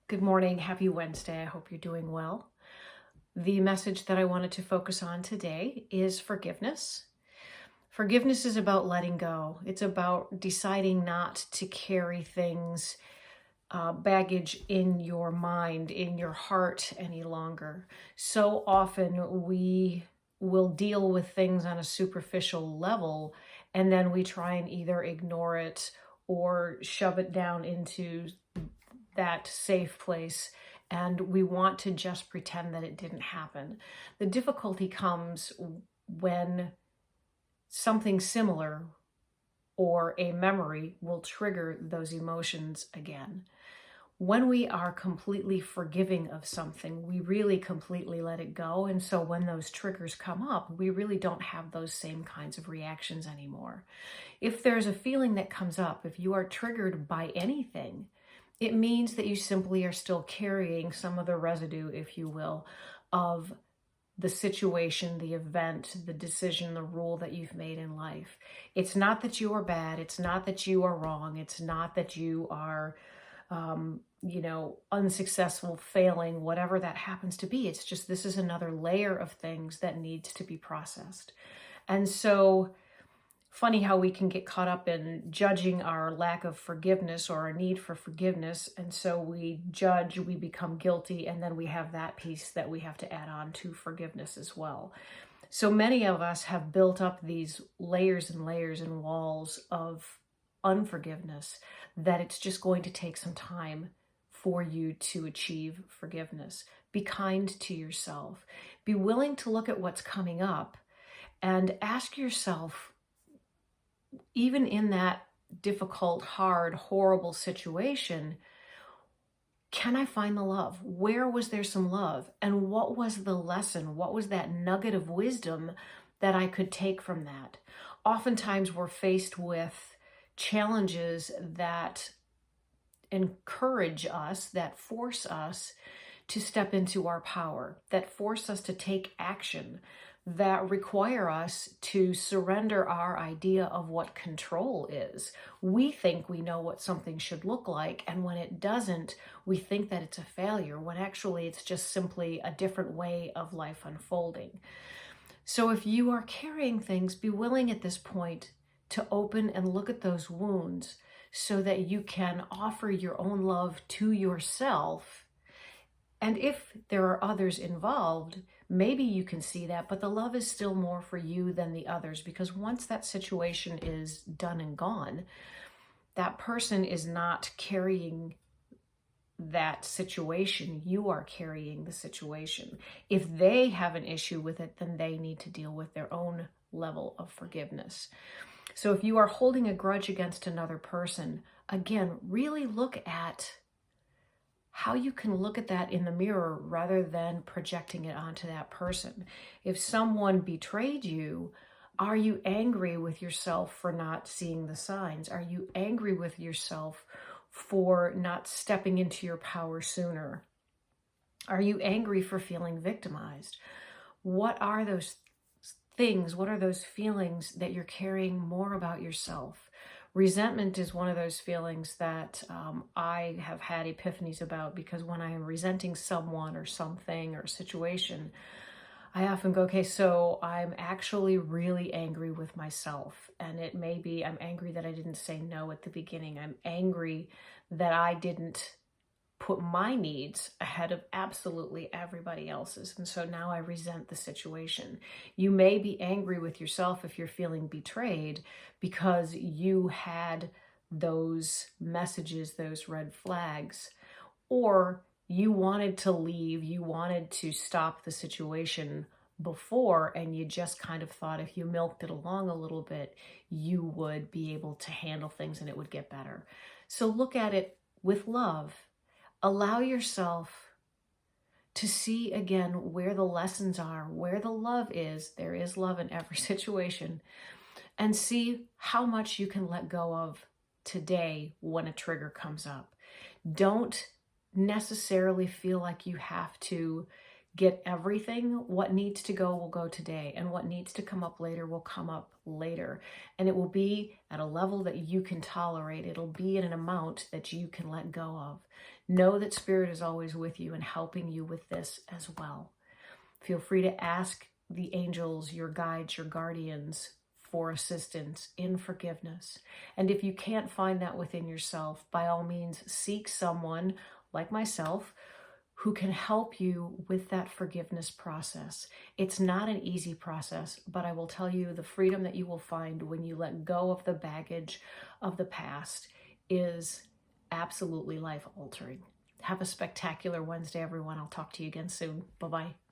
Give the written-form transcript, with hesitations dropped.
Good morning. Happy Wednesday. I hope you're doing well. The message that I wanted to focus on today is forgiveness. Forgiveness is about letting go. It's about deciding not to carry things, baggage in your mind, in your heart any longer. So often we will deal with things on a superficial level, and then we try and either ignore it or shove it down into that safe place, and we want to just pretend that it didn't happen. The difficulty comes when something similar or a memory will trigger those emotions again. When we are completely forgiving of something, we really completely let it go. And so when those triggers come up, we really don't have those same kinds of reactions anymore. If there's a feeling that comes up, if you are triggered by anything, it means that you simply are still carrying some of the residue, if you will, of the situation, the event, the decision, the rule that you've made in life. It's not that you are bad. It's not that you are wrong. It's not that you are, unsuccessful, failing, whatever that happens to be. It's just this is another layer of things that needs to be processed. And so, funny how we can get caught up in judging our lack of forgiveness or our need for forgiveness. And so we judge, we become guilty, and then we have that piece that we have to add on to forgiveness as well. So many of us have built up these layers and layers and walls of unforgiveness that it's just going to take some time for you to achieve forgiveness. Be kind to yourself. Be willing to look at what's coming up and ask yourself, even in that difficult, hard, horrible situation, can I find the love? Where was there some love? And what was the lesson? What was that nugget of wisdom that I could take from that? Oftentimes we're faced with challenges that encourage us, that force us to step into our power, that force us to take action, that require us to surrender our idea of what control is. We think we know what something should look like, and when it doesn't, we think that it's a failure, when actually it's just simply a different way of life unfolding. So if you are carrying things, be willing at this point to open and look at those wounds so that you can offer your own love to yourself. And if there are others involved, maybe you can see that, but the love is still more for you than the others, because once that situation is done and gone, that person is not carrying that situation. You are carrying the situation. If they have an issue with it, then they need to deal with their own level of forgiveness. So if you are holding a grudge against another person, again, really look at how you can look at that in the mirror rather than projecting it onto that person. If someone betrayed you, are you angry with yourself for not seeing the signs? Are you angry with yourself for not stepping into your power sooner? Are you angry for feeling victimized? What are those things? What are those feelings that you're carrying more about yourself? Resentment is one of those feelings that I have had epiphanies about, because when I am resenting someone or something or a situation, I often go, okay, so I'm actually really angry with myself. And it may be I'm angry that I didn't say no at the beginning. I'm angry that I didn't put my needs ahead of absolutely everybody else's. And so now I resent the situation. You may be angry with yourself if you're feeling betrayed because you had those messages, those red flags, or you wanted to leave, you wanted to stop the situation before, and you just kind of thought if you milked it along a little bit, you would be able to handle things and it would get better. So look at it with love. Allow yourself to see again where the lessons are, where the love is. There is love in every situation. And see how much you can let go of today when a trigger comes up. Don't necessarily feel like you have to get everything. What needs to go will go today, and what needs to come up later will come up later. And it will be at a level that you can tolerate. It'll be in an amount that you can let go of. Know that Spirit is always with you and helping you with this as well. Feel free to ask the angels, your guides, your guardians, for assistance in forgiveness. And if you can't find that within yourself, by all means, seek someone like myself who can help you with that forgiveness process. It's not an easy process, but I will tell you the freedom that you will find when you let go of the baggage of the past is absolutely life altering. Have a spectacular Wednesday, everyone. I'll talk to you again soon. Bye-bye.